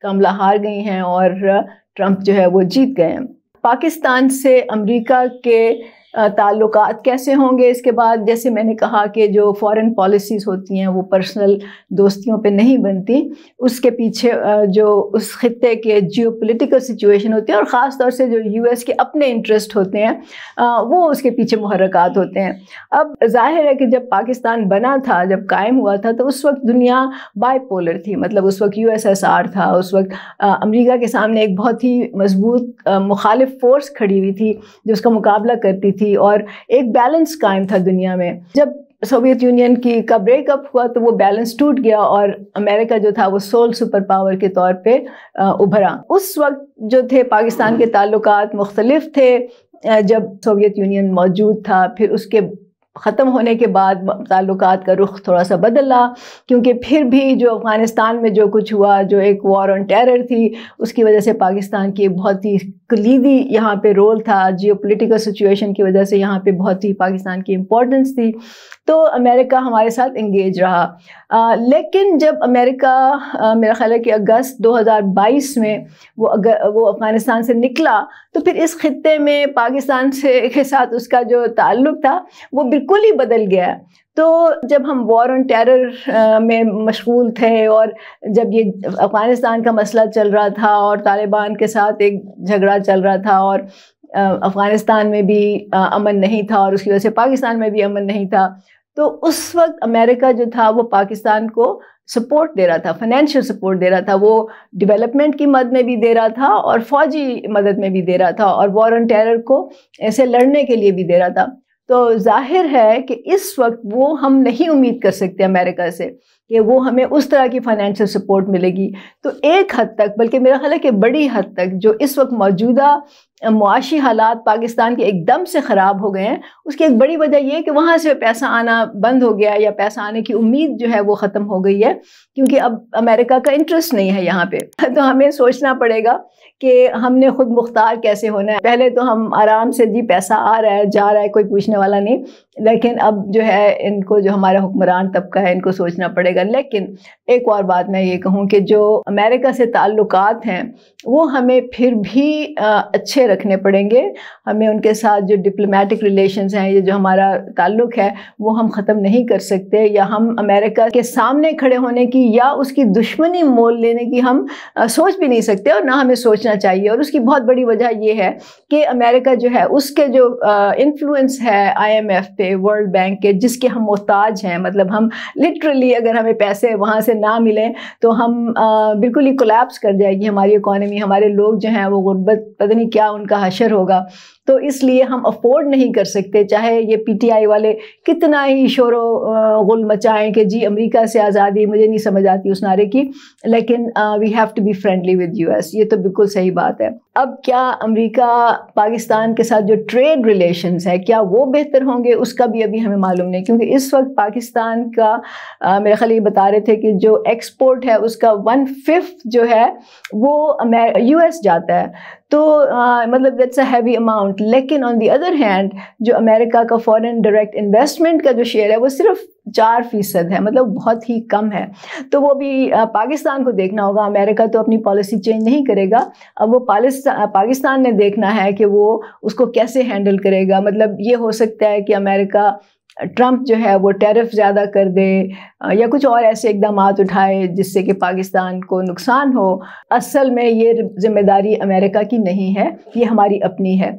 کملا ہار گئی ہیں اور ٹرمپ جو ہے وہ جیت گئے ہیں۔ پاکستان سے امریکہ کے تعلقات کیسے ہوں گے اس کے بعد؟ جیسے میں نے کہا کہ جو فارن پالیسیز ہوتی ہیں وہ پرسنل دوستیوں پہ نہیں بنتی، اس کے پیچھے جو اس خطے کے جیو پولیٹیکل سچویشن ہوتے ہیں اور خاص طور سے جو یو ایس کے اپنے انٹرسٹ ہوتے ہیں وہ اس کے پیچھے محرکات ہوتے ہیں۔ اب ظاہر ہے کہ جب پاکستان بنا تھا، جب قائم ہوا تھا، تو اس وقت دنیا بائی پولر تھی، مطلب اس وقت USSR تھا، اس وقت امریکہ کے سامنے ایک بہت ہی مضبوط مخالف فورس کھڑی ہوئی تھی جو اس کا مقابلہ کرتی تھی، اور ایک بیلنس قائم تھا دنیا میں۔ جب سوویت یونین کا بریک اپ ہوا تو وہ بیلنس ٹوٹ گیا اور امریکہ جو تھا وہ سول سپر پاور کے طور پہ ابھرا۔ اس وقت جو تھے پاکستان کے تعلقات مختلف تھے جب سوویت یونین موجود تھا، پھر اس کے ختم ہونے کے بعد تعلقات کا رخ تھوڑا سا بدلا، کیونکہ پھر بھی جو افغانستان میں جو کچھ ہوا، جو ایک وار آن ٹیرر تھی، اس کی وجہ سے پاکستان کی بہت ہی کلیدی یہاں پہ رول تھا، جیو پولیٹیکل سچویشن کی وجہ سے یہاں پہ بہت ہی پاکستان کی امپورٹنس تھی، تو امریکہ ہمارے ساتھ انگیج رہا۔ لیکن جب امریکہ میرا خیال ہے کہ اگست 2022 میں وہ افغانستان سے نکلا، تو پھر اس خطے میں پاکستان کے ساتھ اس کا جو تعلق تھا وہ بالکل ہی بدل گیا۔ تو جب ہم وار آن ٹیرر میں مشغول تھے اور جب یہ افغانستان کا مسئلہ چل رہا تھا اور طالبان کے ساتھ ایک جھگڑا چل رہا تھا اور افغانستان میں بھی امن نہیں تھا اور اس کی وجہ سے پاکستان میں بھی امن نہیں تھا، تو اس وقت امریکہ جو تھا وہ پاکستان کو سپورٹ دے رہا تھا، فائنینشیل سپورٹ دے رہا تھا، وہ ڈیولپمنٹ کی مدد میں بھی دے رہا تھا اور فوجی مدد میں بھی دے رہا تھا اور وار آن ٹیرر کو ایسے لڑنے کے لیے بھی دے رہا تھا۔ تو ظاہر ہے کہ اس وقت وہ ہم نہیں امید کر سکتے امریکہ سے کہ وہ ہمیں اس طرح کی فائنینشیل سپورٹ ملے گی۔ تو ایک حد تک، بلکہ میرا خیال ہے کہ بڑی حد تک، جو اس وقت موجودہ معاشی حالات پاکستان کے ایک دم سے خراب ہو گئے ہیں، اس کی ایک بڑی وجہ یہ ہے کہ وہاں سے پیسہ آنا بند ہو گیا، یا پیسہ آنے کی امید جو ہے وہ ختم ہو گئی ہے، کیونکہ اب امریکہ کا انٹرسٹ نہیں ہے یہاں پہ۔ تو ہمیں سوچنا پڑے گا کہ ہم نے خود مختار کیسے ہونا ہے۔ پہلے تو ہم آرام سے جی پیسہ آ رہا ہے جا رہا ہے، کوئی پوچھنے والا نہیں، لیکن اب جو ہے ان کو، جو ہمارا حکمران طبقہ ہے، ان کو سوچنا پڑے گا۔ لیکن ایک اور بات میں یہ کہوں کہ جو امریکہ سے تعلقات ہیں وہ ہمیں پھر بھی اچھے رکھنے پڑیں گے۔ ہمیں ان کے ساتھ جو ڈپلومیٹک ریلیشنز ہیں، یہ جو ہمارا تعلق ہے، وہ ہم ختم نہیں کر سکتے، یا ہم امریکہ کے سامنے کھڑے ہونے کی یا اس کی دشمنی مول لینے کی ہم سوچ بھی نہیں سکتے، اور نہ ہمیں سوچنا چاہیے۔ اور اس کی بہت بڑی وجہ یہ ہے کہ امریکہ جو ہے اس کے جو انفلوئنس ہے IMF پہ، ورلڈ بینک کے، جس کے ہم محتاج ہیں، مطلب ہم لٹرلی اگر ہمیں پیسے وہاں سے نہ ملیں تو ہم بالکل ہی کولیپس کر جائے گی ہماری اکانومی، ہمارے لوگ جو ہیں وہ غربت، پتہ نہیں کیا ان کا حشر ہوگا۔ تو اس لیے ہم افورڈ نہیں کر سکتے، چاہے یہ PTI والے کتنا ہی شور و غل مچائیں کہ جی امریکہ سے آزادی، مجھے نہیں سمجھ آتی اس نعرے کی، لیکن we have to be friendly with US، یہ تو بالکل صحیح بات ہے۔ اب کیا امریکہ پاکستان کے ساتھ جو ٹریڈ ریلیشنز ہے کیا وہ بہتر ہوں گے، اس کا بھی ابھی ہمیں معلوم نہیں، کیونکہ اس وقت پاکستان کا میرے خیال یہ بتا رہے تھے کہ جو ایکسپورٹ ہے اس کا 1/5 جو ہے وہ US جاتا ہے، تو مطلب دیٹس اے ہیوی اماؤنٹ۔ لیکن آن دی ادر ہینڈ جو امریکہ کا فورن ڈائریکٹ انویسٹمنٹ کا جو شیئر ہے وہ صرف 4% ہے، مطلب بہت ہی کم ہے۔ تو وہ بھی پاکستان کو دیکھنا ہوگا، امریکہ تو اپنی پالیسی چینج نہیں کرے گا، اب وہ پاکستان نے دیکھنا ہے کہ وہ اس کو کیسے ہینڈل کرے گا۔ مطلب یہ ہو سکتا ہے کہ امریکہ، ٹرمپ جو ہے وہ ٹیرف زیادہ کر دے یا کچھ اور ایسے اقدامات اٹھائے جس سے کہ پاکستان کو نقصان ہو۔ اصل میں یہ ذمہ داری امریکہ کی نہیں ہے، یہ ہماری اپنی ہے۔